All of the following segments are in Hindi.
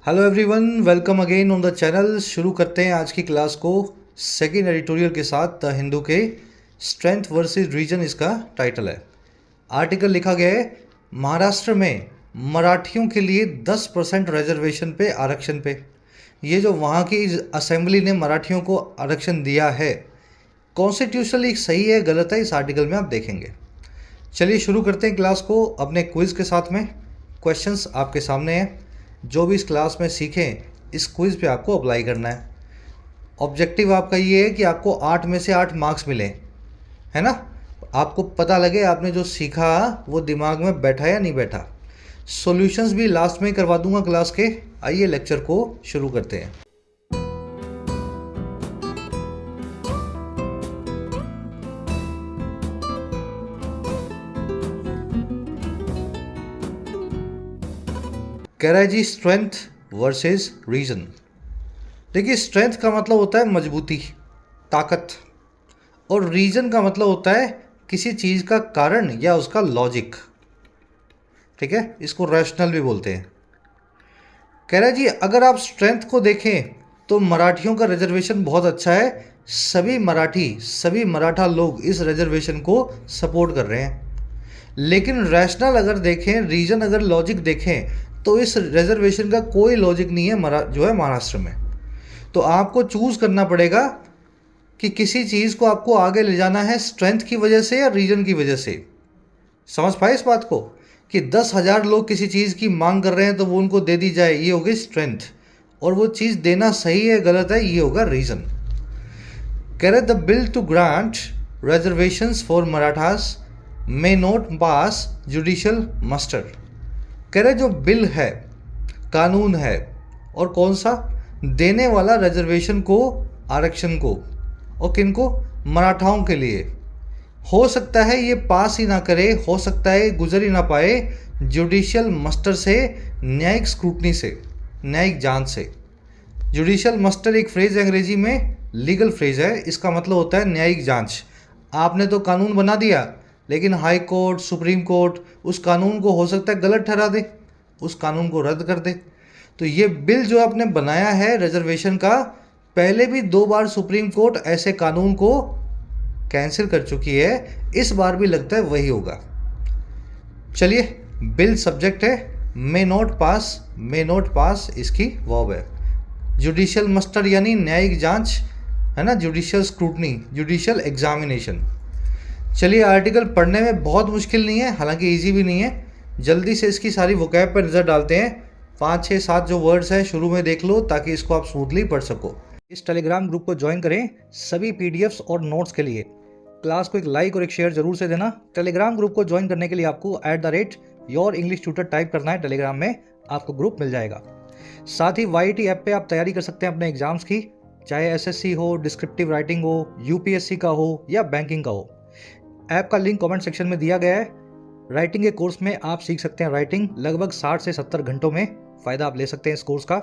Hello everyone, welcome again on the channel. शुरू करते हैं आज की क्लास को सेकेंड एडिटोरियल के साथ। द हिंदू के स्ट्रेंथ वर्सेस रीजन इसका टाइटल है। आर्टिकल लिखा गया है महाराष्ट्र में मराठियों के लिए 10% रिजर्वेशन पे आरक्षण पे। ये जो वहाँ की असेंबली ने मराठियों को आरक्षण दिया है, कॉन्स्टिट्यूशनली सही है गलत है, इस आर्टिकल में आप देखेंगे। चलिए शुरू करते हैं क्लास को अपने क्विज़ के साथ में। क्वेश्चंस आपके सामने हैं। जो भी इस क्लास में सीखें इस क्विज़ पे आपको अप्लाई करना है। ऑब्जेक्टिव आपका ये है कि आपको 8 में से 8 मार्क्स मिले, है ना। आपको पता लगे आपने जो सीखा वो दिमाग में बैठा या नहीं बैठा। सॉल्यूशंस भी लास्ट में करवा दूंगा क्लास के। आइए लेक्चर को शुरू करते हैं। कह रहा है जी स्ट्रेंथ वर्सेस रीजन। देखिए, स्ट्रेंथ का मतलब होता है मजबूती, ताकत, और रीजन का मतलब होता है किसी चीज़ का कारण या उसका लॉजिक। ठीक है, इसको रैशनल भी बोलते हैं। कह रहा है जी अगर आप स्ट्रेंथ को देखें तो मराठियों का रिजर्वेशन बहुत अच्छा है। सभी मराठा लोग इस रिजर्वेशन को सपोर्ट कर रहे हैं। लेकिन रैशनल अगर देखें, रीजन अगर लॉजिक देखें, तो इस रिजर्वेशन का कोई लॉजिक नहीं है जो है महाराष्ट्र में। तो आपको चूज़ करना पड़ेगा कि किसी चीज़ को आपको आगे ले जाना है स्ट्रेंथ की वजह से या रीजन की वजह से। समझ पाए इस बात को कि 10,000 लोग किसी चीज़ की मांग कर रहे हैं तो वो उनको दे दी जाए, ये होगी स्ट्रेंथ। और वो चीज़ देना सही है गलत है, ये होगा रीजन। कह रहे the bill to grant reservations for Marathas may not pass judicial muster. कह रहे जो बिल है, कानून है, और कौन सा देने वाला रिजर्वेशन को, आरक्षण को, और किनको, मराठाओं के लिए, हो सकता है ये पास ही ना करे, हो सकता है गुजर ही ना पाए जुडिशियल मस्टर से, न्यायिक स्क्रूटनी से, न्यायिक जांच से। जुडिशियल मस्टर एक फ्रेज है अंग्रेजी में, लीगल फ्रेज है। इसका मतलब होता है न्यायिक जांच। आपने तो कानून बना दिया, लेकिन हाई कोर्ट, सुप्रीम कोर्ट उस कानून को हो सकता है गलत ठहरा दे, उस कानून को रद्द कर दे। तो ये बिल जो आपने बनाया है रिजर्वेशन का, पहले भी 2 बार सुप्रीम कोर्ट ऐसे कानून को कैंसिल कर चुकी है। इस बार भी लगता है वही होगा। चलिए, बिल सब्जेक्ट है, मे नॉट पास इसकी वर्ब है। जुडिशियल मस्टर यानी न्यायिक जांच, है ना, जुडिशियल स्क्रूटनी, जुडिशियल एग्जामिनेशन। चलिए, आर्टिकल पढ़ने में बहुत मुश्किल नहीं है, हालांकि इजी भी नहीं है। जल्दी से इसकी सारी वोकैब पर नज़र डालते हैं। 5, 6, 7 जो वर्ड्स हैं शुरू में देख लो ताकि इसको आप स्मूथली पढ़ सको। इस टेलीग्राम ग्रुप को ज्वाइन करें सभी पीडीएफ्स और नोट्स के लिए। क्लास को एक लाइक और एक शेयर जरूर से देना। टेलीग्राम ग्रुप को ज्वाइन करने के लिए आपको @YourEnglishTutor टाइप करना है। टेलीग्राम में आपको ग्रुप मिल जाएगा। साथ ही YT ऐप पे आप तैयारी कर सकते हैं अपने एग्जाम्स की, चाहे SSC हो, डिस्क्रिप्टिव राइटिंग हो, UPSC का हो या बैंकिंग का हो। ऐप का लिंक कमेंट सेक्शन में दिया गया है। राइटिंग के कोर्स में आप सीख सकते हैं राइटिंग लगभग 60 से 70 घंटों में। फ़ायदा आप ले सकते हैं इस कोर्स का।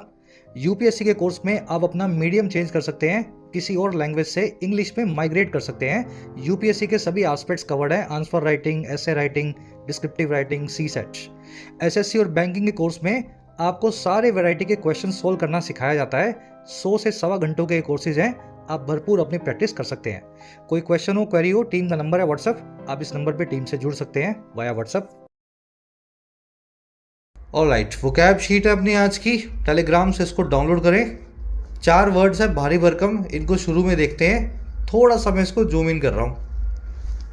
UPSC के कोर्स में आप अपना मीडियम चेंज कर सकते हैं, किसी और लैंग्वेज से इंग्लिश में माइग्रेट कर सकते हैं। UPSC के सभी एस्पेक्ट्स कवर्ड हैं, answer writing, essay writing, descriptive writing, CSET। SSC और बैंकिंग के कोर्स में आपको सारे वैरायटी के क्वेश्चन सोल्व करना सिखाया जाता है। 100 से 1.25 घंटों के कोर्सेज हैं, आप भरपूर अपनी प्रैक्टिस कर सकते हैं। कोई क्वेश्चन हो, क्वेरी हो, टीम का नंबर है व्हाट्सएप, आप इस नंबर पे टीम से जुड़ सकते हैं via WhatsApp. Alright, vocab sheet है अपनी आज की, टेलीग्राम से इसको डाउनलोड करें। 4 वर्ड्स है भारी भरकम, इनको शुरू में देखते हैं। थोड़ा सा मैं इसको जूम इन कर रहा हूँ।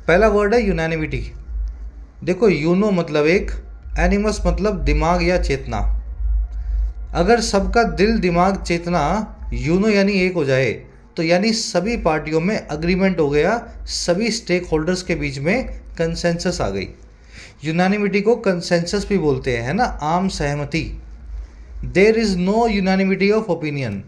पहला वर्ड है यूनानिमिटी। देखो, यूनो मतलब एक, एनिमस मतलब दिमाग या चेतना। अगर सबका दिल, दिमाग, चेतना यूनो यानी एक हो जाए तो यानी सभी पार्टियों में अग्रीमेंट हो गया, सभी स्टेक होल्डर्स के बीच में कंसेंसस आ गई। यूनानिमिटी को कंसेंसस भी बोलते हैं, है ना, आम सहमति। There is no unanimity of opinion.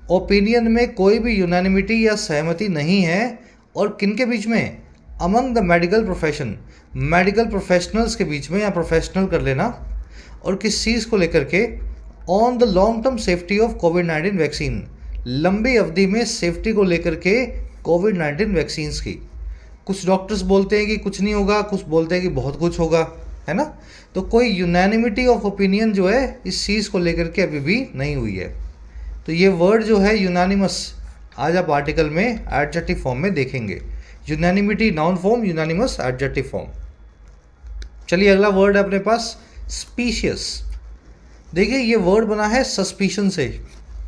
Opinion में कोई भी यूनानिमिटी या सहमति नहीं है। और किन के बीच में? Among the medical profession, medical professionals के बीच में, या प्रोफेशनल कर लेना। और किस चीज़ को लेकर के? On the long term safety of covid vaccine, लंबी अवधि में सेफ्टी को लेकर के कोविड-19 वैक्सीन्स की। कुछ डॉक्टर्स बोलते हैं कि कुछ नहीं होगा, कुछ बोलते हैं कि बहुत कुछ होगा। है ना। तो कोई यूनैनिमिटी ऑफ ओपिनियन जो है इस चीज़ को लेकर के अभी भी नहीं हुई है। तो ये वर्ड जो है यूनानिमस, आज आप आर्टिकल में एडजेक्टिव फॉर्म में देखेंगे। Unanimity noun form, unanimous adjective form. चलिए अगला वर्ड है अपने पास स्पीशियस। देखिए ये वर्ड बना है सस्पिशन से।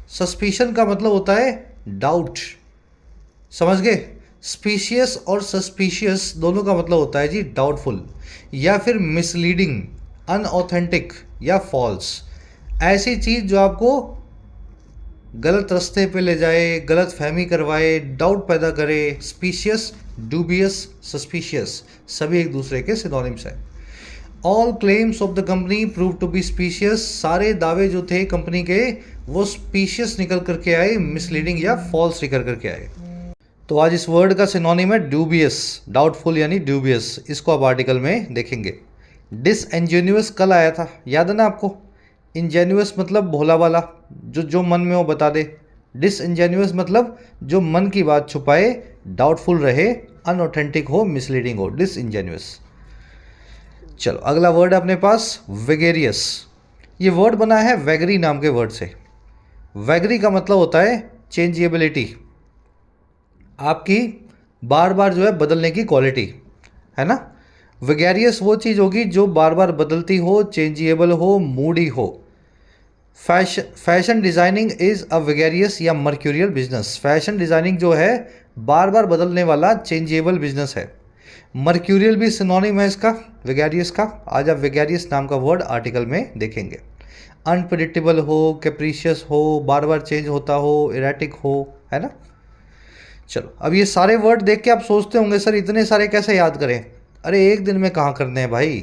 सस्पिशन का मतलब होता है डाउट, समझ गए। स्पीशियस और सस्पिशियस दोनों का मतलब होता है जी डाउटफुल या फिर मिसलीडिंग, अनऑथेंटिक या फॉल्स। ऐसी चीज़ जो आपको गलत रास्ते पे ले जाए, गलत फहमी करवाए, डाउट पैदा करे। स्पीशियस, डूबियस, सस्पिशियस सभी एक दूसरे के सिनोनिम्स हैं। All claims of the company prove to be specious. सारे दावे जो थे कंपनी के वो स्पीशियस निकल करके आए, मिसलीडिंग या फॉल्स निकल करके आए। तो आज इस वर्ड का सिनोनिम है डूबियस, डाउटफुल यानी डूबियस। इसको आप आर्टिकल में देखेंगे। डिसइंजेन्युअस कल आया था, याद है ना आपको। इंजेन्युअस मतलब भोला वाला, जो मन में हो बता दे। डिसइंजेन्युअस मतलब जो मन की बात छुपाए, डाउटफुल रहे, अनऑथेंटिक हो, मिसलीडिंग हो, डिसइंजेन्युअस। चलो अगला वर्ड है अपने पास वेगेरियस। ये वर्ड बना है वैगरी नाम के वर्ड से। वैगरी का मतलब होता है चेंजेबिलिटी, आपकी बार बार जो है बदलने की क्वालिटी, है ना। वेगेरियस वो चीज़ होगी जो बार बार बदलती हो, चेंजेबल हो, मूडी हो। फैशन डिज़ाइनिंग इज़ अ वेगेरियस या मर्क्यूरियल बिजनेस। फैशन डिज़ाइनिंग जो है बार बार बदलने वाला चेंजेबल बिजनेस है। मर्क्यूरियल भी सिनोनिम है इसका, वेगेरियस का। आज आप वेगेरियस नाम का वर्ड आर्टिकल में देखेंगे। अनप्रिडिक्टेबल हो, कैप्रिशियस हो, बार बार चेंज होता हो, इरेटिक हो, है ना। चलो अब ये सारे वर्ड देख के आप सोचते होंगे सर इतने सारे कैसे याद करें। अरे एक दिन में कहाँ करने हैं भाई।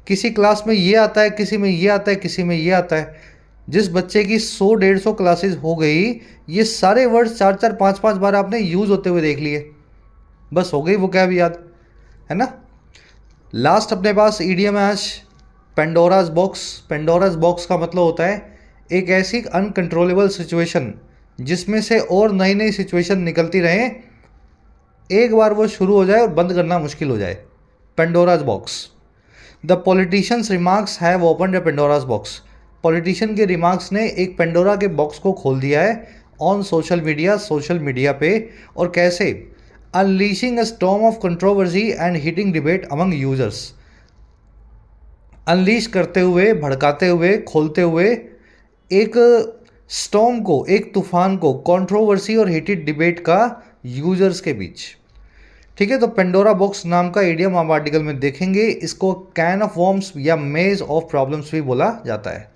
किसी क्लास में ये आता है, किसी में ये आता है, किसी में ये आता है। जिस बच्चे की 100-150 क्लासेस हो गई, ये सारे वर्ड 4-4, 5-5 बार आपने यूज़ होते हुए देख लिए, बस हो गई वो क्या भी याद, है ना। लास्ट अपने पास ईडियम है आज पेंडोराज बॉक्स। पेंडोराज बॉक्स का मतलब होता है एक ऐसी अनकंट्रोलेबल सिचुएशन जिसमें से और नई नई सिचुएशन निकलती रहें, एक बार वो शुरू हो जाए और बंद करना मुश्किल हो जाए। Pandora's box. The politicians remarks have opened a Pandora's box. Politician के रिमार्क्स ने एक पेंडोरा के बॉक्स को खोल दिया है ऑन सोशल मीडिया पे। और कैसे? Unleashing a storm of controversy and heating debate among users. Unleash करते हुए, भड़काते हुए, खोलते हुए एक स्टॉर्म को, एक तूफान को, कंट्रोवर्सी और हीटेड डिबेट का यूजर्स के बीच। ठीक है, तो पेंडोरा बॉक्स नाम का इडियम आप आर्टिकल में देखेंगे। इसको कैन ऑफ वॉर्म्स या मेज ऑफ प्रॉब्लम्स भी बोला जाता है।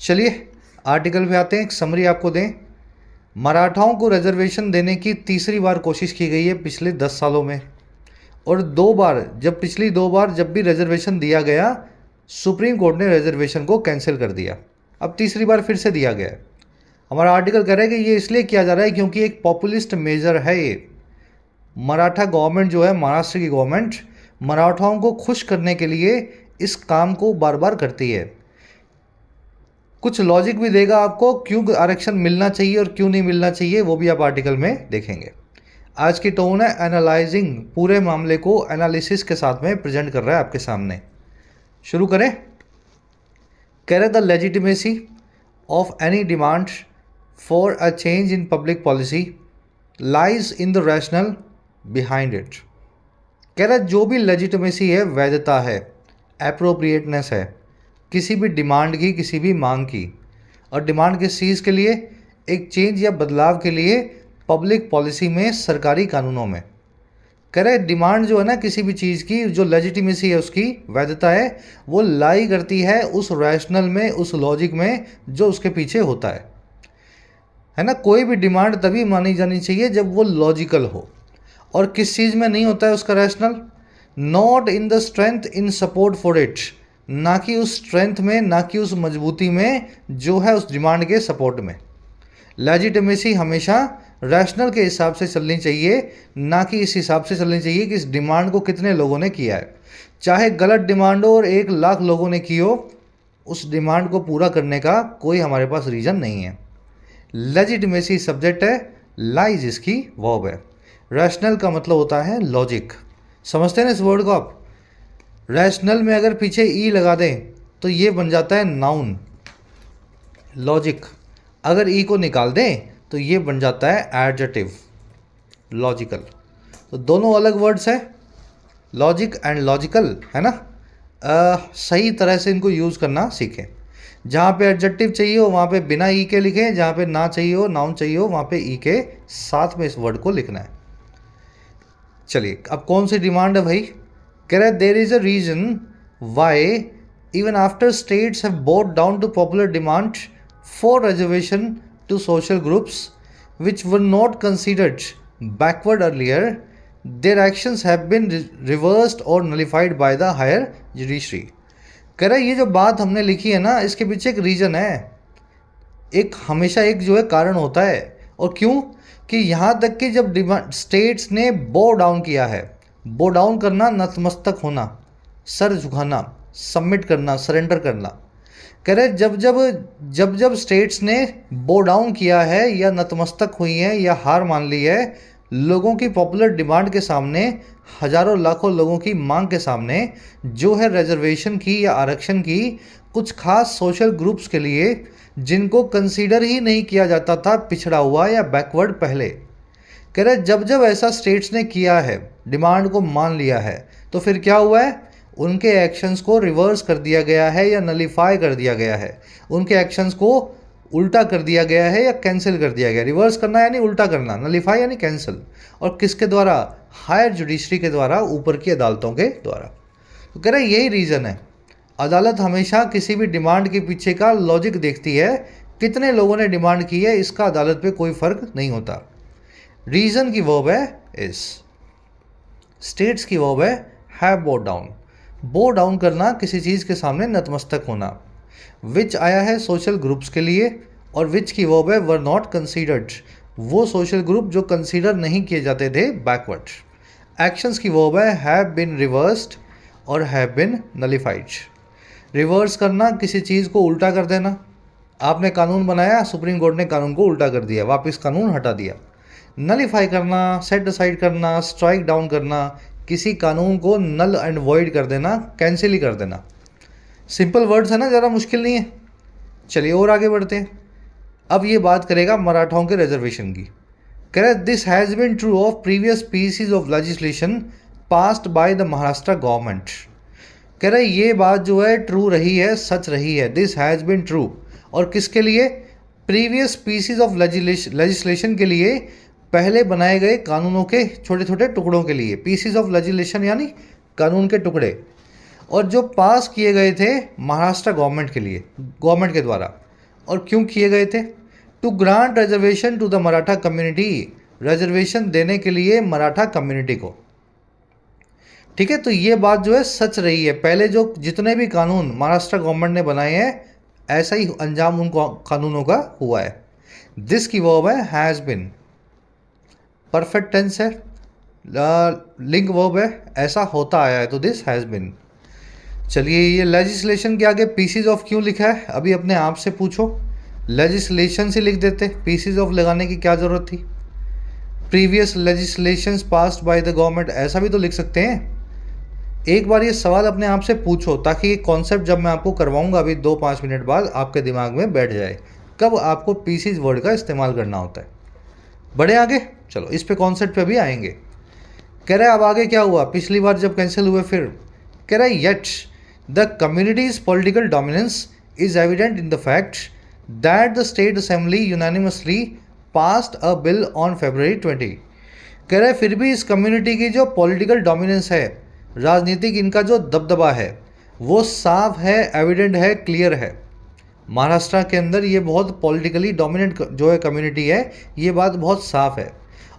चलिए आर्टिकल पे आते हैं, एक समरी आपको दें। मराठाओं को रिजर्वेशन देने की तीसरी बार कोशिश की गई है पिछले 10 सालों में, और पिछली दो बार जब भी रिजर्वेशन दिया गया, सुप्रीम कोर्ट ने रिजर्वेशन को कैंसिल कर दिया। अब तीसरी बार फिर से दिया गया है। हमारा आर्टिकल कह रहा है कि ये इसलिए किया जा रहा है क्योंकि एक पॉपुलिस्ट मेजर है ये। मराठा गवर्नमेंट जो है, महाराष्ट्र की गवर्नमेंट, मराठाओं को खुश करने के लिए इस काम को बार बार करती है। कुछ लॉजिक भी देगा आपको क्यों आरक्षण मिलना चाहिए और क्यों नहीं मिलना चाहिए, वो भी आप आर्टिकल में देखेंगे। आज की टोन है एनालाइजिंग, पूरे मामले को एनालिसिस के साथ में प्रेजेंट कर रहा है आपके सामने। शुरू करें। कह रहे the legitimacy of any demand for a change in public policy lies in the rational behind it. कह रहा जो भी लेजिटिमेसी है, वैधता है, एप्रोप्रिएटनेस है किसी भी डिमांड की, किसी भी मांग की, और डिमांड किस चीज़ के लिए? एक चेंज या बदलाव के लिए पब्लिक पॉलिसी में, सरकारी कानूनों में। कह रहे डिमांड जो है ना किसी भी चीज़ की, जो लेजिटिमेसी है, उसकी वैधता है, वो लाई करती है उस रैशनल में, उस लॉजिक में जो उसके पीछे होता है ना। कोई भी डिमांड तभी मानी जानी चाहिए जब वो लॉजिकल हो। और किस चीज़ में नहीं होता है उसका rational? Not in the strength in support for it, ना कि उस स्ट्रेंथ में, ना कि उस मजबूती में जो है उस डिमांड के सपोर्ट में। लेजिटिमेसी हमेशा रैशनल के हिसाब से चलनी चाहिए, ना कि इस हिसाब से चलनी चाहिए कि इस डिमांड को कितने लोगों ने किया है। चाहे गलत डिमांड हो और 1 लाख लोगों ने की हो, उस डिमांड को पूरा करने का कोई हमारे पास रीज़न नहीं है। लेजिटिमेसी सब्जेक्ट है, लाइज इसकी वर्ब है। रैशनल का मतलब होता है लॉजिक। समझते हैं ना इस वर्ड को आप? रैशनल में अगर पीछे ई लगा दें तो ये बन जाता है नाउन। लॉजिक, अगर ई को निकाल दें तो ये बन जाता है एडजेक्टिव। लॉजिकल, तो दोनों अलग वर्ड्स हैं, लॉजिक एंड लॉजिकल, है ना। सही तरह से इनको यूज़ करना सीखें। जहाँ पे एडजेक्टिव चाहिए हो वहाँ पे बिना ई के लिखें, जहाँ पे ना चाहिए हो, नाउन चाहिए हो, वहाँ पे ई के साथ में इस वर्ड को लिखना है। चलिए, अब कौन सी डिमांड है भाई। कह रहे there is a reason why even after states have bowed down to popular demand for reservation to social groups which were not considered backward earlier, their actions have been reversed और nullified by the higher judiciary. कह रहे ये जो बात हमने लिखी है ना, इसके पीछे एक रीज़न है, एक हमेशा एक जो है कारण होता है। और क्यों कि यहाँ तक कि जब स्टेट्स ने बो डाउन किया है, बो डाउन करना नतमस्तक होना, सर झुकाना, सबमिट करना, सरेंडर करना। कह रहे जब जब स्टेट्स ने बो डाउन किया है या नतमस्तक हुई है या हार मान ली है लोगों की पॉपुलर डिमांड के सामने, हजारों लाखों लोगों की मांग के सामने, जो है रिजर्वेशन की या आरक्षण की कुछ खास सोशल ग्रुप्स के लिए जिनको कंसीडर ही नहीं किया जाता था पिछड़ा हुआ या बैकवर्ड पहले। कह रहे जब जब ऐसा स्टेट्स ने किया है, डिमांड को मान लिया है, तो फिर क्या हुआ है, उनके एक्शंस को रिवर्स कर दिया गया है या नलीफाई कर दिया गया है, उनके एक्शंस को उल्टा कर दिया गया है या कैंसिल कर दिया गया। रिवर्स करना यानी उल्टा करना, नलीफाई यानी कैंसिल। और किसके द्वारा, हायर जुडिशरी के द्वारा, ऊपर की अदालतों के द्वारा। तो कह रहे यही रीज़न है, अदालत हमेशा किसी भी डिमांड के पीछे का लॉजिक देखती है, कितने लोगों ने डिमांड की है इसका अदालत पे कोई फ़र्क नहीं होता। रीज़न की वर्ब है इस, स्टेट्स की वर्ब है हैव बो डाउन। बो डाउन करना, किसी चीज़ के सामने नतमस्तक होना। विच आया है सोशल ग्रुप्स के लिए, और विच की वर्ब है वर नॉट कंसीडर्ड, वो सोशल ग्रुप जो कंसीडर नहीं किए जाते थे बैकवर्ड। एक्शंस की वर्ब है हैव बिन रिवर्स्ड और हैव बिन नलिफाइड। रिवर्स करना, किसी चीज़ को उल्टा कर देना। आपने कानून बनाया, सुप्रीम कोर्ट ने कानून को उल्टा कर दिया, वापस कानून हटा दिया। नलिफाई करना, सेट असाइड करना, स्ट्राइक डाउन करना, किसी कानून को नल एंड वॉइड कर देना, कैंसिल ही कर देना। सिंपल वर्ड्स है ना, ज़्यादा मुश्किल नहीं है। चलिए और आगे बढ़ते हैं। अब ये बात करेगा मराठाओं के रिजर्वेशन की। कह रहे this has been true of previous PCs of legislation passed by the Maharashtra government. कह रहे ये बात जो है ट्रू रही है, सच रही है। दिस हैज़ बिन ट्रू, और किसके लिए, प्रीवियस पीसीज ऑफ लेजिस्लेशन के लिए, पहले बनाए गए कानूनों के छोटे छोटे टुकड़ों के लिए। पीसीज ऑफ लेजिस्लेशन यानी कानून के टुकड़े, और जो पास किए गए थे महाराष्ट्र गवर्नमेंट के लिए, गवर्नमेंट के द्वारा। और क्यों किए गए थे, to grant reservation to the Maratha community, reservation देने के लिए मराठा कम्युनिटी को। ठीक है, तो ये बात जो है सच रही है। पहले जो जितने भी कानून महाराष्ट्र गवर्नमेंट ने बनाए हैं, ऐसा ही अंजाम उन कानूनों का हुआ है। दिस की वर्ब है हैज़ बिन, परफेक्ट टेंस है, लिंक वर्ब है, ऐसा होता आया है, तो दिस हैज़ बिन। चलिए, ये लेजिस्लेशन के आगे पीसीज ऑफ क्यों लिखा है, अभी अपने आप से पूछो। लेजिस्लेशन से लिख देते, पीसीज ऑफ लगाने की क्या ज़रूरत थी। Previous legislations passed by the government, ऐसा भी तो लिख सकते हैं। एक बार ये सवाल अपने आप से पूछो, ताकि ये कॉन्सेप्ट जब मैं आपको करवाऊंगा अभी 2-5 मिनट बाद आपके दिमाग में बैठ जाए, कब आपको पीसीज वर्ड का इस्तेमाल करना होता है। बढ़े आगे, चलो इस पे कॉन्सेप्ट पे भी आएंगे। कह रहे अब आगे क्या हुआ, पिछली बार जब कैंसिल हुए फिर। कह रहे yet the communities political dominance is evident in the fact that the state assembly unanimously passed a bill on February 20। कह रहे फिर भी इस कम्युनिटी की जो पॉलिटिकल डोमिनेंस है, राजनीतिक इनका जो दबदबा है, वो साफ है, एविडेंट है, क्लियर है। महाराष्ट्र के अंदर ये बहुत पॉलिटिकली डोमिनेंट जो है कम्युनिटी है, ये बात बहुत साफ है।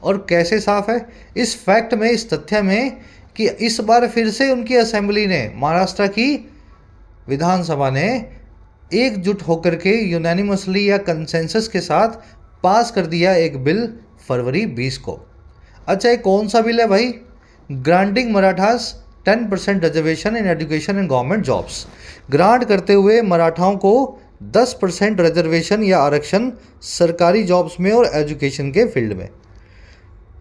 और कैसे साफ है, इस फैक्ट में, इस तथ्य में कि इस बार फिर से उनकी असेंबली ने, महाराष्ट्र की विधानसभा ने एकजुट होकर के यूनानिमसली या कंसेंसस के साथ पास कर दिया एक बिल फरवरी 20 को। अच्छा, ये कौन सा बिल है भाई, granting Marathas 10% reservation in education and government jobs. Grant करते हुए मराठाओं को 10% रिजर्वेशन या आरक्षण सरकारी जॉब्स में और एजुकेशन के फील्ड में।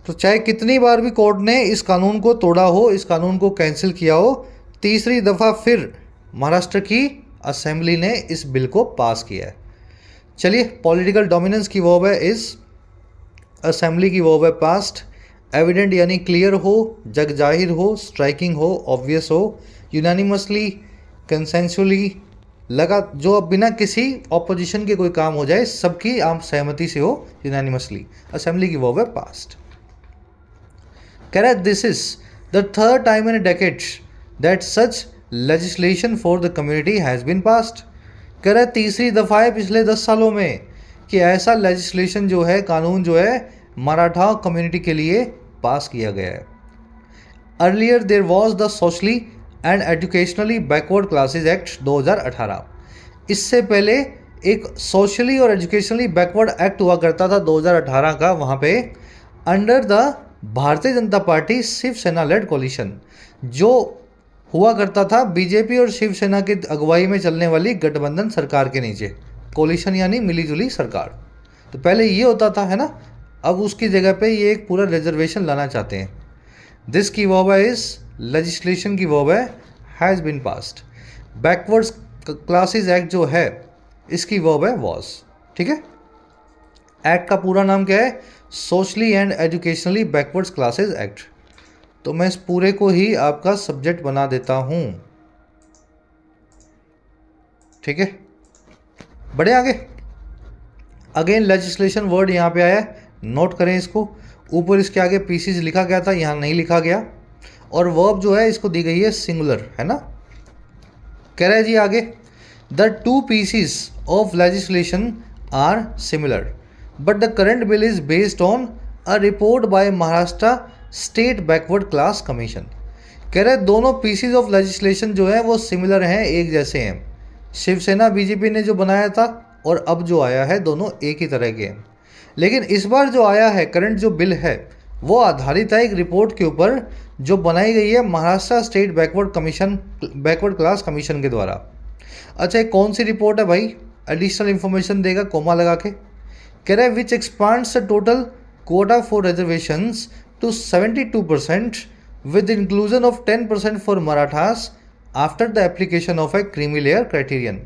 तो चाहे कितनी बार भी कोर्ट ने इस कानून को तोड़ा हो, इस कानून को कैंसिल किया हो, तीसरी दफ़ा फिर महाराष्ट्र की असेंबली ने इस बिल को पास किया है। चलिए, पॉलिटिकल डोमिनेंस की वर्ब है इज, असेंबली की वर्ब है पास्ट, एविडेंट यानी क्लियर हो, जग जाहिर हो, स्ट्राइकिंग हो, ऑब्वियस हो, यूनानिमसली, कंसेंसुअली, लगा जो अब बिना किसी ऑपोजिशन के कोई काम हो जाए, सबकी आम सहमति से हो, यूनानिमसली। असेंबली की वर्ब है पास्ट। कह रहा है this is the third time in decade that such legislation for the community has been passed. कह रहा है तीसरी दफ़ा है पिछले 10 सालों में कि ऐसा लेजिस्लेशन जो है, कानून जो है, मराठा कम्युनिटी के लिए पास किया गया है। Earlier there was the socially and educationally backward classes act 2018। इससे पहले एक सोशली और एजुकेशनली बैकवर्ड एक्ट हुआ करता था 2018 का, वहाँ पे under the Bharatiya Janata party Shiv Sena lead collision, जो हुआ करता था बीजेपी और शिवसेना की अगुवाई में चलने वाली गठबंधन सरकार के नीचे। कोलिशन यानी मिलीजुली सरकार। तो पहले ये होता था, है ना, अब उसकी जगह पे ये एक पूरा रिजर्वेशन लाना चाहते हैं। दिस की वर्ब है इज, लेजिस्लेशन की वर्ब है has been passed. Backwards classes act जो है इसकी वर्ब है वॉज। ठीक है, एक्ट का पूरा नाम क्या है? Socially and educationally backwards classes act. तो मैं इस पूरे को ही आपका सब्जेक्ट बना देता हूँ। ठीक है, बढ़े आगे। अगेन लेजिस्लेशन वर्ड यहाँ पे आया है, नोट करें इसको। ऊपर इसके आगे पीसीज लिखा गया था, यहाँ नहीं लिखा गया। और वर्ब जो है इसको दी गई है सिंगुलर, है ना। कह रहा है जी आगे, the two pieces of legislation are similar but the current bill is based on a report by Maharashtra state backward class commission. कह रहे दोनों पीसीज ऑफ लेजिस्लेशन जो है वो सिमिलर हैं, एक जैसे हैं। शिवसेना बीजेपी ने जो बनाया था और अब जो आया है दोनों एक ही तरह के हैं। लेकिन इस बार जो आया है करंट जो बिल है वो आधारित है एक रिपोर्ट के ऊपर जो बनाई गई है Maharashtra state backward class commission के द्वारा। अच्छा, कौन सी रिपोर्ट है भाई? एडिशनल इंफॉर्मेशन देगा कोमा लगा के। कह रहा है which expands the total quota for reservations to 72% with inclusion of 10% for Marathas after the application of a creamy layer criterion।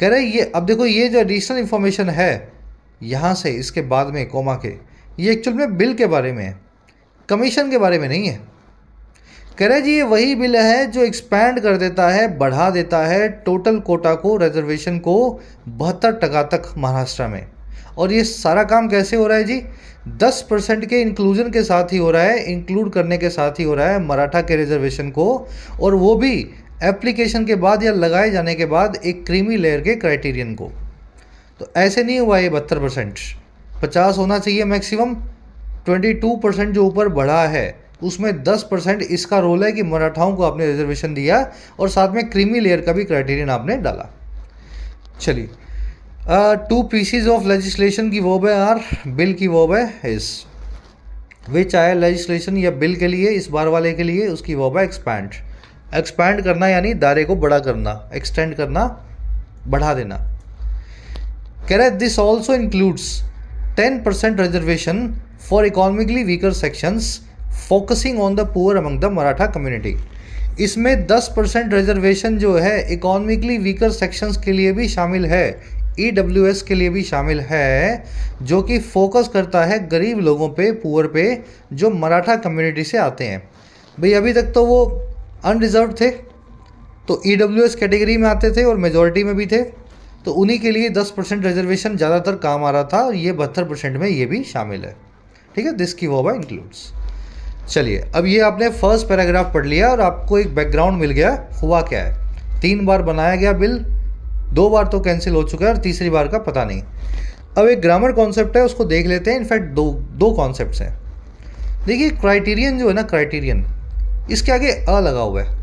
कह रहे ये, अब देखो ये जो एडिशनल इंफॉर्मेशन है यहाँ से इसके बाद में कोमा के, ये एक्चुअल में बिल के बारे में है, कमीशन के बारे में नहीं है। कह रहे जी ये वही बिल है जो एक्सपैंड कर देता है, बढ़ा देता है टोटल कोटा को, रिजर्वेशन को 72% तक महाराष्ट्र में। और ये सारा काम कैसे हो रहा है जी? 10% के इंक्लूजन के साथ ही हो रहा है, इंक्लूड करने के साथ ही हो रहा है मराठा के रिजर्वेशन को, और वो भी एप्लीकेशन के बाद या लगाए जाने के बाद एक क्रीमी लेयर के क्राइटेरियन को। तो ऐसे नहीं हुआ ये 72%, 50 होना चाहिए मैक्सिमम। 22% जो ऊपर बढ़ा है उसमें 10% इसका रोल है कि मराठाओं को आपने रिजर्वेशन दिया और साथ में क्रीमी लेयर का भी क्राइटेरियन आपने डाला। चलिए, टू पीसीज ऑफ लेजिस्लेशन की वर्ब है आर, बिल की वर्ब है इज। विच आया लेजिस्लेशन या बिल के लिए, इस बार वाले के लिए उसकी वर्ब है एक्सपैंड। एक्सपैंड करना यानी दायरे को बड़ा करना, एक्सटेंड करना, बढ़ा देना। कह रहा है this also includes 10% reservation for economically weaker sections focusing on the poor among the Maratha community. इसमें 10% रिजर्वेशन जो है इकोनॉमिकली वीकर सेक्शंस के लिए भी शामिल है, EWS के लिए भी शामिल है, जो कि फोकस करता है गरीब लोगों पे, पुअर पे, जो मराठा कम्युनिटी से आते हैं। भाई अभी तक तो वो अनरिजर्व थे, तो EWS कैटेगरी में आते थे और मेजॉरिटी में भी थे, तो उन्हीं के लिए 10% रिजर्वेशन ज़्यादातर काम आ रहा था, और ये 72% में ये भी शामिल है। ठीक है, दिस की वर्ब इंक्लूड्स। चलिए, अब ये आपने फर्स्ट पैराग्राफ पढ़ लिया और आपको एक बैकग्राउंड मिल गया। हुआ क्या है, 3 बार बनाया गया बिल, 2 बार तो कैंसिल हो चुका है और तीसरी बार का पता नहीं। अब एक ग्रामर कॉन्सेप्ट है, उसको देख लेते हैं। इनफैक्ट दो कॉन्सेप्ट्स हैं। देखिए, क्राइटेरियन जो है ना, क्राइटेरियन, इसके आगे अ लगा हुआ है।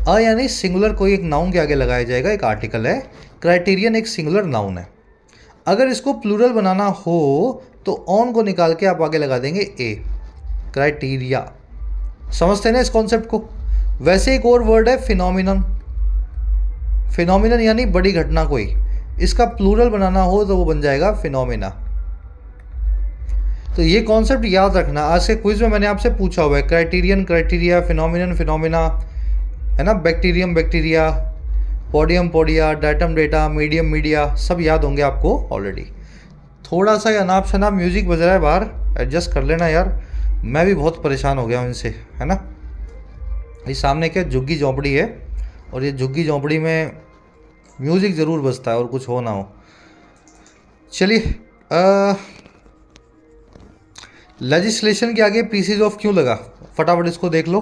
अ यानी सिंगुलर कोई एक नाउन के आगे लगाया जाएगा, एक आर्टिकल है। क्राइटेरियन एक सिंगुलर नाउन है। अगर इसको प्लूरल बनाना हो तो ऑन को निकाल के आप आगे लगा देंगे ए, क्राइटेरिया। समझते हैं ना इस कॉन्सेप्ट को? वैसे एक और वर्ड है फिनोमिनन। फिनोमिनन यानी बड़ी घटना कोई, इसका प्लूरल बनाना हो तो वो बन जाएगा फिनोमिना। तो ये कॉन्सेप्ट याद रखना। आज के क्विज में मैंने आपसे पूछा हुआ है क्राइटेरियन क्राइटेरिया, फिनोमिनन फिनोमिना, है ना, bacterium bacteria, podium podia, datum data, medium media, सब याद होंगे आपको ऑलरेडी। थोड़ा सा अनाप शनाप म्यूजिक बज रहा है बाहर, एडजस्ट कर लेना यार, मैं भी बहुत परेशान हो गया हूँ इनसे, है ना। ये सामने क्या झुग्गी झोंपड़ी है और ये झुग्गी झोंपड़ी में म्यूज़िक ज़रूर बजता है और कुछ हो ना हो। चलिए, लेजिस्लेशन के आगे पीसीज ऑफ क्यों लगा, फटाफट इसको देख लो।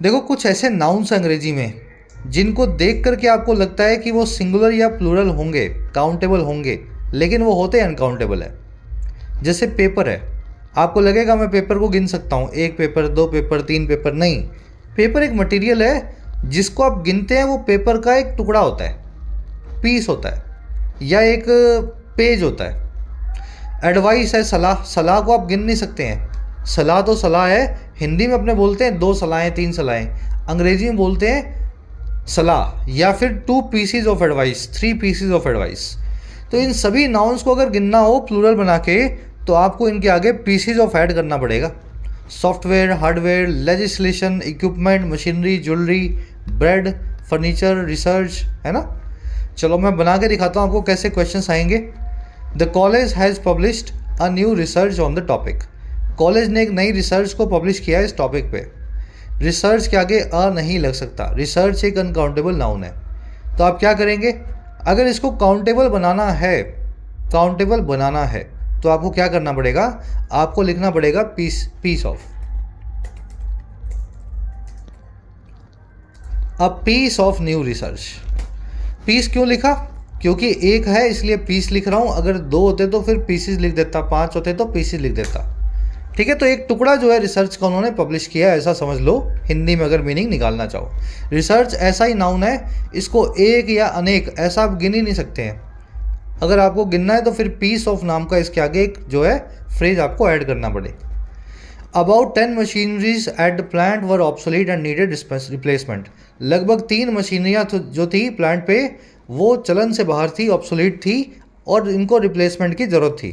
देखो, कुछ ऐसे नाउन्स अंग्रेजी में जिनको देख करके आपको लगता है कि वो सिंगुलर या प्लूरल होंगे, काउंटेबल होंगे, लेकिन वो होते अनकाउंटेबल है। जैसे पेपर है, आपको लगेगा मैं पेपर को गिन सकता हूँ, 1 पेपर, 2 पेपर, 3 पेपर, नहीं। पेपर एक मटेरियल है जिसको आप गिनते हैं, वो पेपर का एक टुकड़ा होता है, पीस होता है, या एक पेज होता है। एडवाइस है, सलाह, सलाह को आप गिन नहीं सकते हैं। सलाह तो सलाह है, हिंदी में अपने बोलते हैं 2 सलाहें 3 सलाहें, अंग्रेजी में बोलते हैं सलाह, या फिर 2 PCs of advice, 3 PCs of advice. तो इन सभी नाउन्स को अगर गिनना हो प्लूरल बना के, तो आपको इनके आगे पीसीज ऑफ ऐड करना पड़ेगा। Software, hardware, legislation, equipment, machinery, jewellery, bread, furniture, research, है ना। चलो मैं बना के दिखाता हूँ आपको कैसे क्वेश्चंस आएंगे। The college has published a new research on the topic. College ने एक नई रिसर्च को पब्लिश किया है इस टॉपिक पे। रिसर्च के आगे अ नहीं लग सकता, रिसर्च एक अनकाउंटेबल नाउन है। तो आप क्या करेंगे, अगर इसको काउंटेबल बनाना है, काउंटेबल बनाना है, तो आपको क्या करना पड़ेगा, आपको लिखना पड़ेगा piece of, a piece of new research. Piece क्यों लिखा, क्योंकि एक है इसलिए पीस लिख रहा हूँ। अगर 2 होते तो फिर पीसेस लिख देता, 5 होते तो पीसेस लिख देता। ठीक है, तो एक टुकड़ा जो है रिसर्च का उन्होंने पब्लिश किया है, ऐसा समझ लो, हिंदी में अगर मीनिंग निकालना चाहो। रिसर्च ऐसा ही नाउन है, इसको एक या अनेक ऐसा आप गिन ही नहीं सकते हैं। अगर आपको गिनना है तो फिर पीस ऑफ नाम का इसके आगे एक जो है फ्रेज आपको ऐड करना पड़े। About 10 machineries at the plant were obsolete and needed replacement. लगभग 3 मशीनरियाँ जो थी प्लांट पे, वो चलन से बाहर थी, ऑब्सोलीट थी और इनको रिप्लेसमेंट की ज़रूरत थी।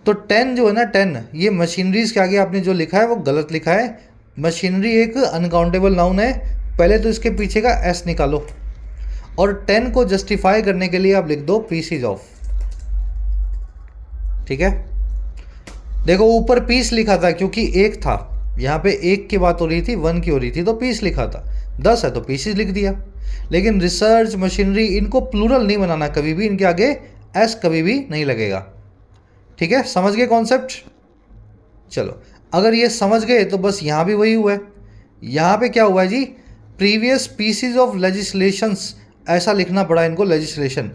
तो 10 जो है ना, 10 ये मशीनरीज के आगे आपने जो लिखा है वो गलत लिखा है। मशीनरी एक अनकाउंटेबल नाउन है, पहले तो इसके पीछे का एस निकालो और 10 को जस्टिफाई करने के लिए आप लिख दो पीसीज ऑफ। ठीक है, देखो ऊपर पीस लिखा था क्योंकि एक था, यहाँ पे एक की बात हो रही थी, 1 की हो रही थी, तो पीस लिखा था। 10 है तो पीसेस लिख दिया। लेकिन रिसर्च, मशीनरी, इनको प्लूरल नहीं बनाना कभी भी, इनके आगे एस कभी भी नहीं लगेगा। ठीक है, समझ गए कॉन्सेप्ट। चलो, अगर ये समझ गए तो बस यहाँ भी वही हुआ है। यहाँ पे क्या हुआ है जी, प्रीवियस पीसीज ऑफ लेजिस्लेशंस, ऐसा लिखना पड़ा इनको, लेजिस्लेशन।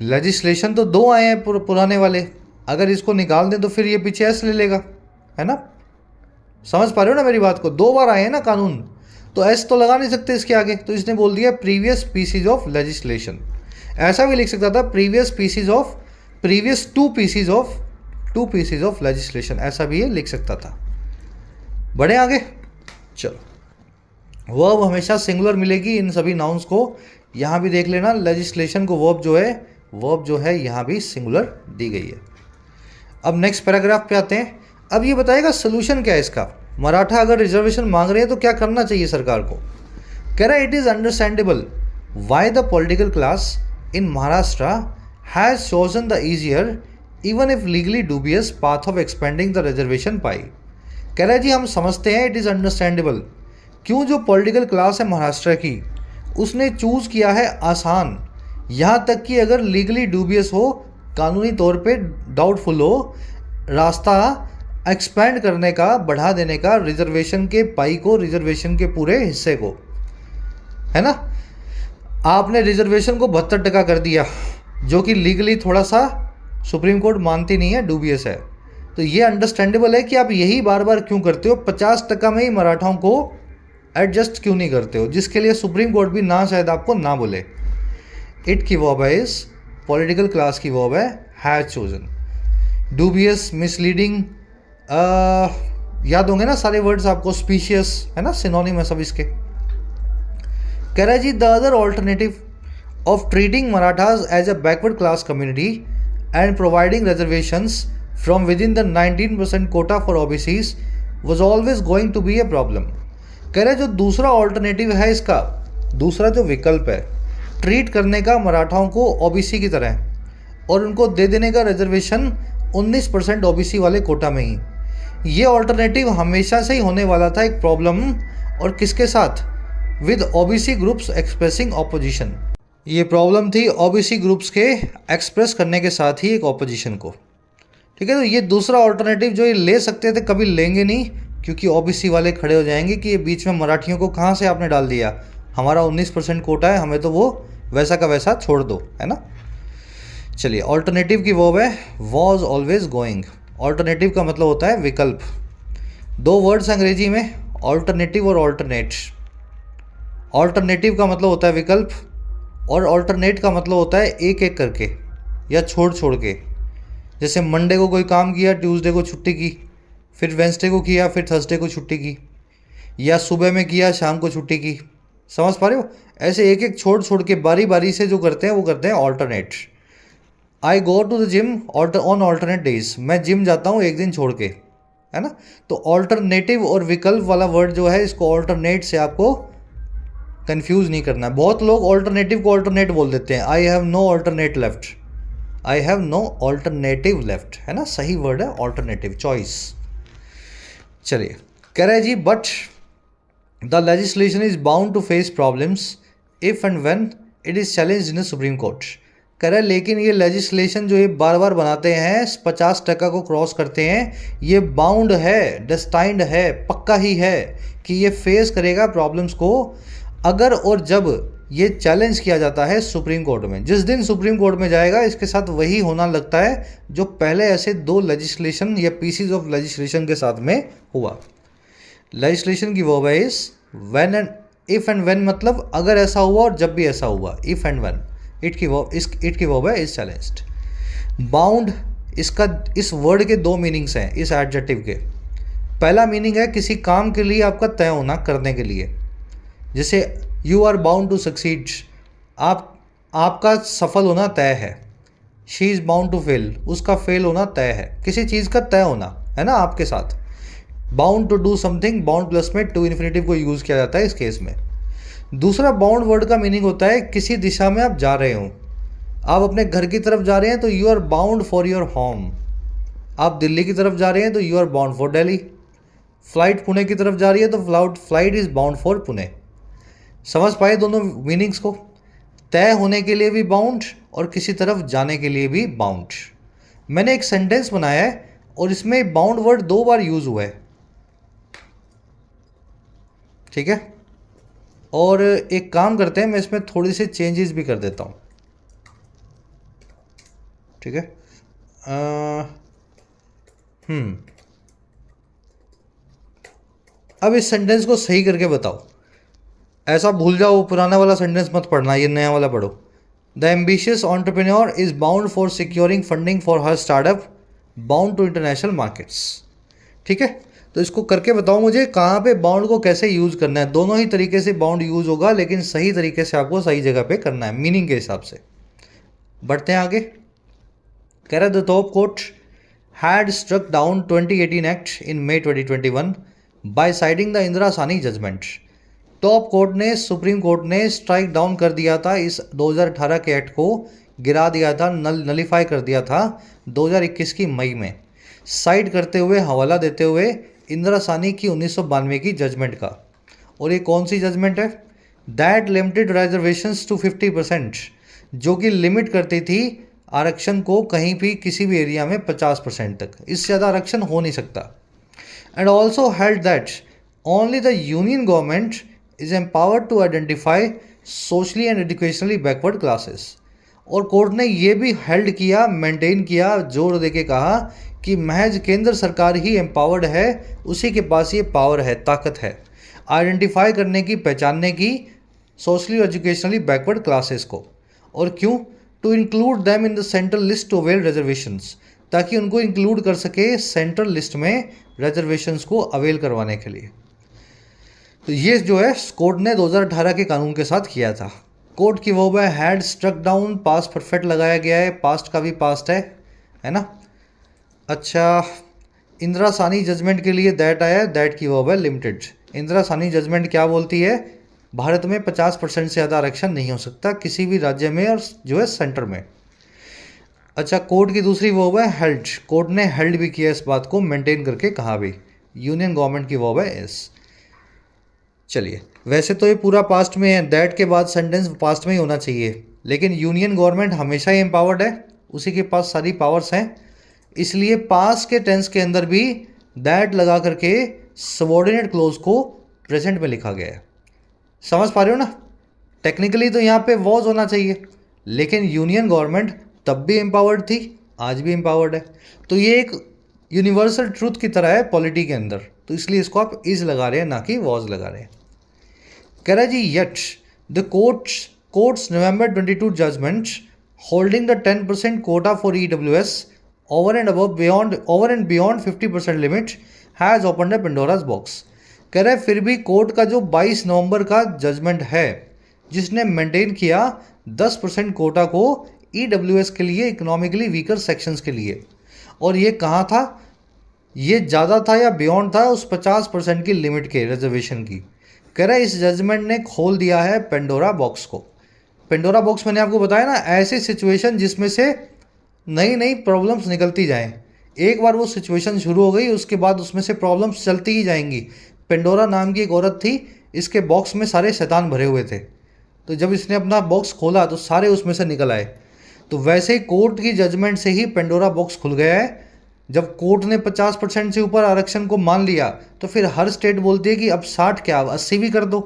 लेजिस्लेशन तो 2 आए हैं पुराने वाले, अगर इसको निकाल दें तो फिर ये पीछे एस ले लेगा, है ना। समझ पा रहे हो ना मेरी बात को, 2 बार आए हैं ना कानून, तो एस तो लगा नहीं सकते इसके आगे, तो इसने बोल दिया प्रीवियस पीसीज ऑफ लेजिस्लेशन। ऐसा भी लिख सकता था previous PCs of, previous 2 PCs of legislation, ऐसा भी ये लिख सकता था। बढ़े आगे, चलो। वर्ब हमेशा सिंगुलर मिलेगी इन सभी नाउन्स को। यहाँ भी देख लेना, लेजिस्लेशन को वर्ब जो है यहाँ भी सिंगुलर दी गई है। अब नेक्स्ट पैराग्राफ पे आते हैं। अब ये बताएगा सोल्यूशन क्या है इसका। मराठा अगर रिजर्वेशन मांग रहे हैं तो क्या करना चाहिए सरकार को। कह रहा है it is understandable why the political class in Maharashtra has chosen the easier even if legally dubious path of expanding the reservation pie. कह रहा है जी हम समझते हैं, इट इज़ अंडरस्टैंडेबल, क्यों जो पॉलिटिकल क्लास है महाराष्ट्र की उसने चूज़ किया है आसान, यहाँ तक कि अगर लीगली डूबियस हो, कानूनी तौर पे डाउटफुल हो, रास्ता एक्सपेंड करने का, बढ़ा देने का रिजर्वेशन के पाई को, रिजर्वेशन के पूरे हिस्से को, है ना। आपने रिजर्वेशन को 72% कर दिया, जो कि लीगली थोड़ा सा सुप्रीम कोर्ट मानती नहीं है, डूबियस है। तो ये अंडरस्टैंडेबल है कि आप यही बार बार क्यों करते हो, 50% में ही मराठाओं को एडजस्ट क्यों नहीं करते हो, जिसके लिए सुप्रीम कोर्ट भी ना शायद आपको ना बोले। इट की वर्ब है, इस पॉलिटिकल क्लास की वर्ब है हैज चोजन। डूबियस, मिसलीडिंग, याद होंगे ना सारे वर्ड्स आपको, स्पीशियस, है ना, सिनोनिम है सब इसके। कह रहा है जी the other alternative of treating Marathas as a backward class community and providing reservations from within the 19% quota for OBCs was always going to be a problem. कह रहे जो दूसरा ऑल्टरनेटिव है इसका, दूसरा जो विकल्प है ट्रीट करने का मराठाओं को ओबीसी की तरह और उनको दे देने का रिजर्वेशन 19% ओबीसी वाले कोटा में ही, ये ऑल्टरनेटिव हमेशा से ही होने वाला था एक प्रॉब्लम। और किसके साथ? With OBC groups expressing opposition. ये प्रॉब्लम थी ओबीसी ग्रुप्स के एक्सप्रेस करने के साथ ही एक ऑपोजिशन को। ठीक है, तो ये दूसरा ऑल्टरनेटिव जो ये ले सकते थे कभी लेंगे नहीं, क्योंकि ओबीसी वाले खड़े हो जाएंगे कि ये बीच में मराठियों को कहाँ से आपने डाल दिया, हमारा 19% कोटा है, हमें तो वो वैसा का वैसा छोड़ दो, है ना। चलिए, ऑल्टरनेटिव की वर्ब है वॉज ऑलवेज गोइंग। ऑल्टरनेटिव का मतलब होता है विकल्प। दो वर्ड्स अंग्रेजी में, ऑल्टरनेटिव और ऑल्टरनेट। ऑल्टरनेटिव का मतलब होता है विकल्प और ऑल्टरनेट का मतलब होता है एक एक करके या छोड़ छोड़ के। जैसे मंडे को कोई काम किया, ट्यूसडे को छुट्टी की, फिर वेंसडे को किया, फिर थर्सडे को छुट्टी की, या सुबह में किया, शाम को छुट्टी की। समझ पा रहे हो? ऐसे एक एक छोड़ छोड़ के बारी बारी से जो करते हैं वो करते हैं alternate. I go to the gym on alternate days. मैं जिम जाता हूँ एक दिन छोड़ के, है ना। तो ऑल्टरनेटिव और विकल्प वाला वर्ड जो है, इसको ऑल्टरनेट से आपको कंफ्यूज नहीं करना है। बहुत लोग ऑल्टरनेटिव को ऑल्टरनेट बोल देते हैं। I have no alternate left, I have no alternative left, है ना। सही वर्ड है ऑल्टरनेटिव, चॉइस। चलिए, कह रहे जी but the legislation is bound to face problems if and when it is challenged in the Supreme Court. कह रहे लेकिन ये लेजिस्लेशन जो ये बार बार बनाते हैं 50% को क्रॉस करते हैं, ये बाउंड है, डेस्टाइंड है, पक्का ही है कि ये फेस करेगा प्रॉब्लम्स को अगर और जब ये चैलेंज किया जाता है सुप्रीम कोर्ट में। जिस दिन सुप्रीम कोर्ट में जाएगा इसके साथ वही होना लगता है जो पहले ऐसे दो लेजिस्लेशन या पीसीज ऑफ लेजिस्लेशन के साथ में हुआ। लेजिस्लेशन की वर्ब है is when and if and when, मतलब अगर ऐसा हुआ और जब भी ऐसा हुआ, इफ एंड व्हेन। इट की वर्ब है इज चैलेंज्ड। बाउंड, इसका इस वर्ड के दो मीनिंग्स हैं इस एडजेक्टिव के। पहला मीनिंग है किसी काम के लिए आपका तय होना, करने के लिए। जैसे you are bound to succeed, आपका सफल होना तय है। She is bound to fail, उसका फेल होना तय है। किसी चीज़ का तय होना, है ना, आपके साथ। Bound to do something, bound plus में टू इन्फिनेटिव को यूज़ किया जाता है इस केस में। दूसरा बाउंड वर्ड का मीनिंग होता है किसी दिशा में आप जा रहे हो। आप अपने घर की तरफ जा रहे हैं तो you are bound for your home. आप दिल्ली की तरफ जा रहे हैं तो you are bound for Delhi. Flight Pune की तरफ जा रही है तो flight is bound for Pune. समझ पाए दोनों मीनिंग्स को? तय होने के लिए भी बाउंड और किसी तरफ जाने के लिए भी बाउंड। मैंने एक सेंटेंस बनाया है और इसमें बाउंड वर्ड 2 बार यूज हुआ है, ठीक है। और एक काम करते हैं, मैं इसमें थोड़ी सी चेंजेस भी कर देता हूँ, ठीक है। अब इस सेंटेंस को सही करके बताओ। ऐसा भूल जाओ, पुराना वाला सेंटेंस मत पढ़ना, ये नया वाला पढ़ो। The ambitious entrepreneur is bound for securing funding for her startup bound to international markets. ठीक है, तो इसको करके बताओ मुझे कहाँ पे बाउंड को कैसे यूज़ करना है। दोनों ही तरीके से बाउंड यूज़ होगा, लेकिन सही तरीके से आपको सही जगह पे करना है, मीनिंग के हिसाब से। बढ़ते हैं आगे। कह रहा the top court had struck down 2018 act in May 2021 by siding the Indira Sawhney judgment. Top court ने, सुप्रीम कोर्ट ने स्ट्राइक डाउन कर दिया था इस 2018 के एक्ट को, गिरा दिया था, नलीफाई कर दिया था 2021 की मई में, साइड करते हुए, हवाला देते हुए इंदिरा सानी की 1992 की जजमेंट का। और ये कौन सी जजमेंट है? दैट लिमिटेड रिजर्वेशंस टू 50%, जो कि लिमिट करती थी आरक्षण को कहीं भी किसी भी एरिया में 50% तक, इससे ज़्यादा आरक्षण हो नहीं सकता। And also held that only the union government is empowered to identify socially and educationally backward classes. और कोर्ट ने ये भी हेल्ड किया, मेंटेन किया, जोर दे के कहा कि महज केंद्र सरकार ही एम्पावर्ड है, उसी के पास ये पावर है, ताकत है आइडेंटिफाई करने की, पहचानने की सोशली एजुकेशनली बैकवर्ड क्लासेस को। और क्यों? To include them in the central list to avail reservations, ताकि उनको इंक्लूड कर सके सेंट्रल लिस्ट में रिजर्वेशंस को अवेल करवाने के लिए। तो ये जो है कोर्ट ने 2018 के कानून के साथ किया था। कोर्ट की वो है had struck down, past perfect लगाया गया है, पास्ट का भी पास्ट है ना। अच्छा, इंदिरा सानी जजमेंट के लिए दैट आया, दैट की वर्ब है लिमिटेड। इंदिरा सानी जजमेंट क्या बोलती है? भारत में 50% से ज़्यादा आरक्षण नहीं हो सकता किसी भी राज्य में और जो है सेंटर में। अच्छा, कोर्ट की दूसरी वर्ब है हेल्ड। कोर्ट ने हेल्ड भी किया इस बात को, मेंटेन करके कहा भी। यूनियन गवर्नमेंट की वर्ब है इस। चलिए, वैसे तो ये पूरा पास्ट में है, दैट के बाद सेंटेंस पास्ट में ही होना चाहिए, लेकिन यूनियन गवर्नमेंट हमेशा ही एम्पावर्ड है, उसी के पास सारी पावर्स हैं, इसलिए पास्ट के टेंस के अंदर भी दैट लगा करके सबॉर्डिनेट क्लोज को प्रेजेंट में लिखा गया है। समझ पा रहे हो ना? टेक्निकली तो यहाँ पे वॉज होना चाहिए, लेकिन यूनियन गवर्नमेंट तब भी एम्पावर्ड थी, आज भी एम्पावर्ड है। तो ये एक यूनिवर्सल ट्रूथ की तरह है पॉलिटी के अंदर, तो इसलिए इसको आप इज लगा रहे हैं, ना कि वॉज लगा रहे हैं। कह रहा जी, yet the court's November 22 judgement holding the 10% quota for EWS over and beyond 50% limit has open the Pandora's box. कह रहा है फिर भी कोर्ट का जो 22 नवंबर का जजमेंट है, जिसने मेंटेन किया 10% कोटा को EWS के लिए, इकोनॉमिकली वीकर सेक्शंस के लिए, और ये कहाँ था? ये ज़्यादा था या बियॉन्ड था उस 50% की लिमिट के, रिजर्वेशन की। कह रहा है इस जजमेंट ने खोल दिया है पेंडोरा बॉक्स को। पेंडोरा बॉक्स मैंने आपको बताया ना, ऐसी सिचुएशन जिसमें से नई नई प्रॉब्लम्स निकलती जाएं। एक बार वो सिचुएशन शुरू हो गई, उसके बाद उसमें से प्रॉब्लम्स चलती ही जाएंगी। पेंडोरा नाम की एक औरत थी, इसके बॉक्स में सारे शैतान भरे हुए थे, तो जब इसने अपना बॉक्स खोला तो सारे उसमें से निकल आए। तो वैसे ही कोर्ट की जजमेंट से ही पेंडोरा बॉक्स खुल गया है। जब कोर्ट ने 50% से ऊपर आरक्षण को मान लिया, तो फिर हर स्टेट बोलती है कि अब 60 क्या, अब 80 भी कर दो,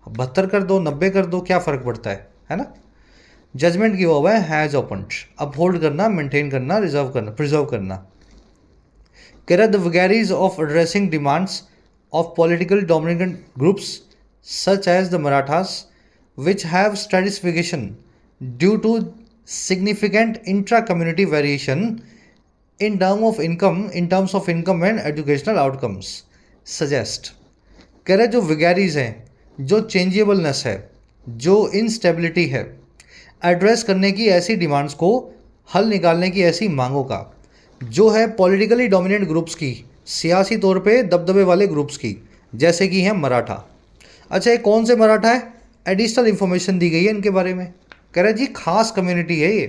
72 कर दो, 90 कर दो, क्या फ़र्क पड़ता है ना? जजमेंट की वर्ब है हैज़ ओपन्ड। अपहोल्ड करना, मेंटेन करना, प्रिजर्व करना। कह रहा the vagaries of addressing demands of political dominant groups such as the Marathas which have stratification due to significant intra-community variation in terms of income and educational outcomes suggest। कह रहे जो विगैरीज हैं, जो चेंजेबलनेस है, जो इंस्टेबिलिटी है, एड्रेस करने की ऐसी डिमांड्स को, हल निकालने की ऐसी मांगों का, जो है पॉलिटिकली डोमिनेंट ग्रुप्स की, सियासी तौर पे दबदबे वाले ग्रुप्स की, जैसे कि हैं मराठा। अच्छा, ये कौन से मराठा है? एडिशनल इन्फॉर्मेशन दी गई है इनके बारे में। कह रहे जी खास कम्युनिटी है ये,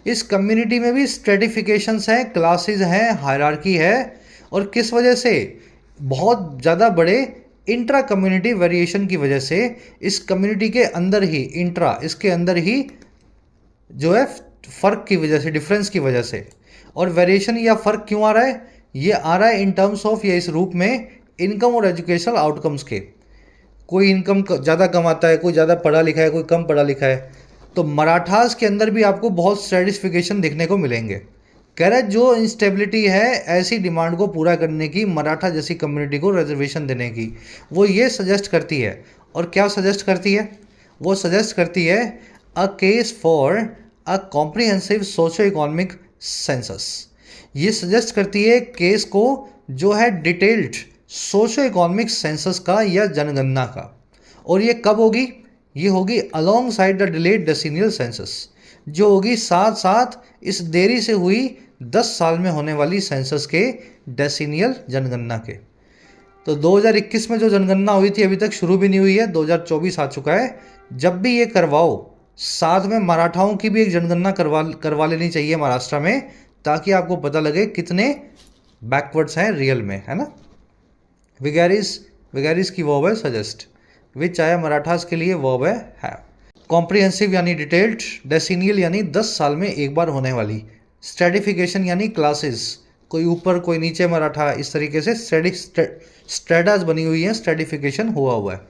इस कम्युनिटी में भी स्ट्रेटिफिकेशंस हैं, क्लासेस हैं, हायरार्की है, और किस वजह से? बहुत ज़्यादा बड़े इंट्रा कम्युनिटी वेरिएशन की वजह से, इस कम्युनिटी के अंदर ही, इसके अंदर ही जो है फ़र्क की वजह से, डिफरेंस की वजह से। और वेरिएशन या फ़र्क क्यों आ रहा है? ये आ रहा है इन टर्म्स ऑफ, या इस रूप में, इनकम और एजुकेशनल आउटकम्स के। कोई इनकम ज़्यादा कमाता है, कोई ज़्यादा पढ़ा लिखा है, कोई कम पढ़ा लिखा है, तो मराठास के अंदर भी आपको बहुत स्ट्रेटिफिकेशन देखने को मिलेंगे। कह रहे जो इंस्टेबिलिटी है ऐसी डिमांड को पूरा करने की, मराठा जैसी कम्युनिटी को रिजर्वेशन देने की, वो ये सजेस्ट करती है। और क्या सजेस्ट करती है? वो सजेस्ट करती है a case for a comprehensive socio economic census. ये सजेस्ट करती है केस को जो है डिटेल्ड सोशो इकोनॉमिक सेंसस का या जनगणना का। और ये कब होगी? ये होगी alongside the delayed decennial census, जो होगी साथ साथ इस देरी से हुई 10 साल में होने वाली सेंसस के, डेसिनियल जनगणना के। तो 2021 में जो जनगणना हुई थी अभी तक शुरू भी नहीं हुई है, 2024 आ चुका है। जब भी ये करवाओ, साथ में मराठाओं की भी एक जनगणना करवा लेनी चाहिए महाराष्ट्र में, ताकि आपको पता लगे कितने बैकवर्ड्स हैं रियल में, है ना? विगैरिस की वर्ब है सजेस्ट, विच आया मराठास के लिए वर्ब है हैव। कॉम्प्रिहेंसिव यानी डिटेल्ड, डेसिनियल यानी 10 साल में एक बार होने वाली, स्ट्रेटिफिकेशन यानी क्लासेस, कोई ऊपर कोई नीचे मराठा, इस तरीके से स्ट्रेटास बनी हुई है, स्ट्रेटिफिकेशन हुआ है।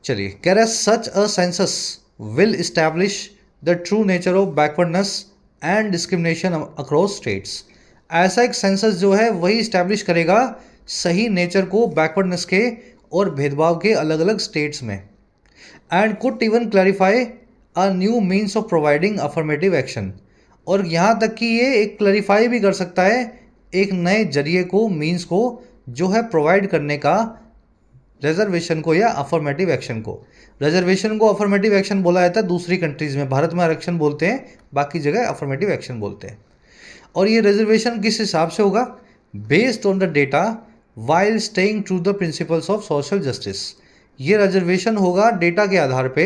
चलिए, कह रहा है such a census will establish the true nature of backwardness and discrimination across states. ऐसा एक सेंसस जो है वही इस्टेब्लिश करेगा सही नेचर को बैकवर्डनेस के और भेदभाव के अलग अलग स्टेट्स में। And could even clarify a new means of providing affirmative action. और यहाँ तक कि ये एक क्लैरिफाई भी कर सकता है एक नए जरिए को, मीन्स को, जो है प्रोवाइड करने का रिजर्वेशन को या अफर्मेटिव एक्शन को। रिजर्वेशन को अफर्मेटिव एक्शन बोला जाता है दूसरी कंट्रीज़ में, भारत में आरक्षण बोलते हैं, बाकी जगह अफर्मेटिव एक्शन बोलते हैं। और ये रिजर्वेशन किस हिसाब से होगा? Based on the data while staying true the principles of social justice. ये रिजर्वेशन होगा डेटा के आधार पे,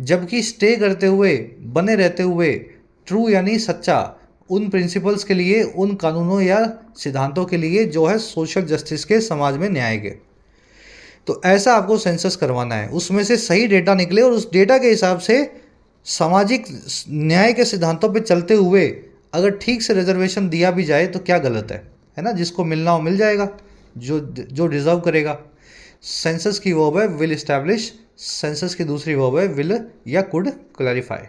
जबकि स्टे करते हुए, बने रहते हुए, ट्रू यानी सच्चा, उन प्रिंसिपल्स के लिए, उन कानूनों या सिद्धांतों के लिए जो है सोशल जस्टिस के, समाज में न्याय के। तो ऐसा आपको सेंसस करवाना है, उसमें से सही डेटा निकले और उस डेटा के हिसाब से सामाजिक न्याय के सिद्धांतों पे चलते हुए अगर ठीक से रिजर्वेशन दिया भी जाए तो क्या गलत है ना? जिसको मिलना हो मिल जाएगा, जो जो डिज़र्व करेगा। सेंसस की वर्ब है विल इस्टेब्लिश, सेंसस की दूसरी वर्ब है विल या कुड क्लैरिफाई।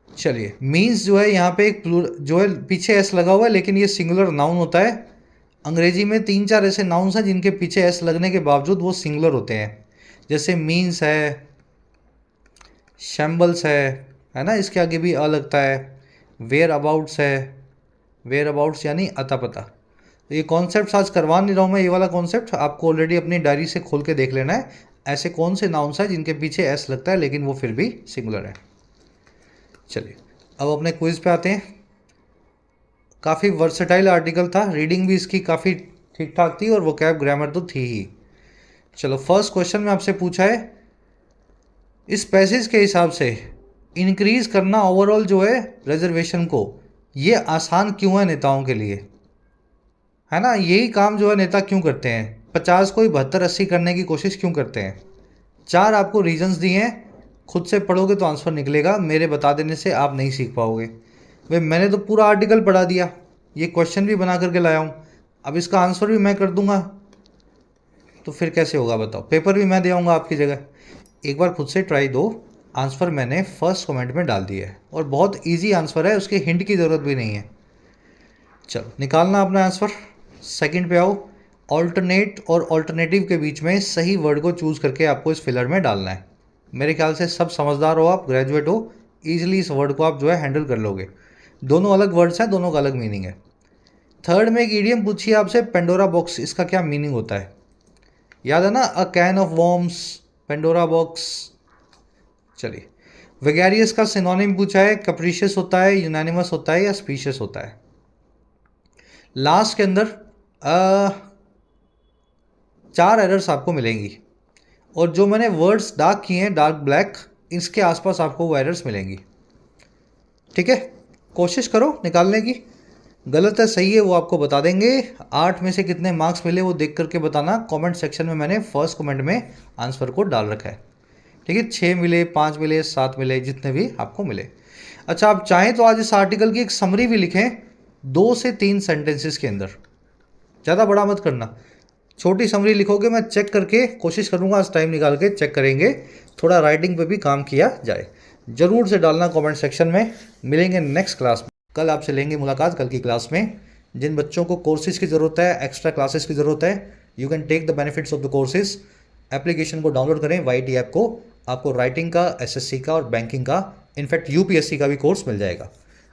चलिए, मीन्स जो है यहाँ पे एक जो है पीछे एस लगा हुआ है, लेकिन ये सिंगुलर नाउन होता है। अंग्रेजी में 3-4 ऐसे नाउन्स हैं जिनके पीछे एस लगने के बावजूद वो सिंगुलर होते हैं, जैसे मीन्स है, शैम्बल्स है ना, इसके आगे भी अ लगता है। वेयर अबाउट्स है, वेयर अबाउट्स यानी अता पता। तो ये कॉन्सेप्ट आज करवा नहीं रहा हूँ मैं, ये वाला कॉन्सेप्ट आपको ऑलरेडी अपनी डायरी से खोल के देख लेना है। ऐसे कौन से नाउन्स हैं जिनके पीछे एस लगता है लेकिन वो फिर भी सिंगुलर है। चलिए, अब अपने क्विज पे आते हैं। काफ़ी वर्सेटाइल आर्टिकल था, रीडिंग भी इसकी काफ़ी ठीक ठाक थी और वोकैब ग्रामर तो थी ही। चलो, फर्स्ट क्वेश्चन में आपसे पूछा है, इस पैसेज के हिसाब से इंक्रीज करना ओवरऑल जो है रिजर्वेशन को, ये आसान क्यों है नेताओं के लिए, है ना? यही काम जो है नेता क्यों करते हैं? 50 को ही 72-80 करने की कोशिश क्यों करते हैं? 4 आपको रीजंस दिए हैं, खुद से पढ़ोगे तो आंसर निकलेगा, मेरे बता देने से आप नहीं सीख पाओगे। भाई, मैंने तो पूरा आर्टिकल पढ़ा दिया, ये क्वेश्चन भी बना करके लाया हूँ, अब इसका आंसर भी मैं कर दूंगा तो फिर कैसे होगा बताओ? पेपर भी मैं दे आऊँगा आपकी जगह। एक बार खुद से ट्राई दो। आंसर मैंने फर्स्ट कमेंट में डाल दिया है और बहुत इजी आंसर है, उसके हिंट की ज़रूरत भी नहीं है। चलो, निकालना अपना आंसर। सेकंड पे आओ, ऑल्टरनेट और ऑल्टरनेटिव के बीच में सही वर्ड को चूज़ करके आपको इस फिलर में डालना है। मेरे ख्याल से सब समझदार हो आप, ग्रेजुएट हो, ईजिली इस वर्ड को आप जो है हैंडल कर लोगे। दोनों अलग वर्ड्स हैं, दोनों का अलग मीनिंग है। थर्ड में एक इडियम पूछी है आपसे, पेंडोरा बॉक्स, इसका क्या मीनिंग होता है? याद है ना, a can of worms, Pandora box. चलिए, वेगेरियस का सिनोनिम पूछा है, कैप्रिशियस होता है, यूनानिमस होता है या स्पीशियस होता है? लास्ट के अंदर 4 एरर्स आपको मिलेंगी और जो मैंने वर्ड्स डार्क किए हैं, डार्क ब्लैक, इसके आसपास आपको वो एरर्स मिलेंगी। ठीक है, कोशिश करो निकालने की। गलत है सही है वो आपको बता देंगे। 8 में से कितने मार्क्स मिले वो देख करके बताना। कमेंट सेक्शन में मैंने फर्स्ट कमेंट में आंसर को डाल रखा है। ठीक है, 6 मिले, 5 मिले, 7 मिले, जितने भी आपको मिले। अच्छा, आप चाहें तो आज इस आर्टिकल की एक समरी भी लिखें 2 से 3 सेंटेंसेस के अंदर, ज़्यादा बड़ा मत करना, छोटी समरी लिखोगे, मैं चेक करके कोशिश करूँगा, आज टाइम निकाल के चेक करेंगे, थोड़ा राइटिंग पे भी काम किया जाए। ज़रूर से डालना कमेंट सेक्शन में। मिलेंगे नेक्स्ट क्लास में, कल आपसे लेंगे मुलाकात कल की क्लास में। जिन बच्चों को कोर्सेज की ज़रूरत है, एक्स्ट्रा क्लासेस की ज़रूरत है, you can take the benefits of the courses. Application को डाउनलोड करें, YT ऐप को, आपको राइटिंग का, SSC का और बैंकिंग का, इनफैक्ट UPSC का भी कोर्स मिल जाएगा।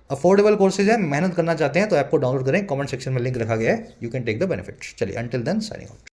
अफोर्डेबल कोर्सेज है, मेहनत करना चाहते हैं तो ऐप को डाउनलोड करें, कमेंट सेक्शन में लिंक रखा गया है, you can take the benefit. चलिए, अंटिल देन साइनिंग आउट।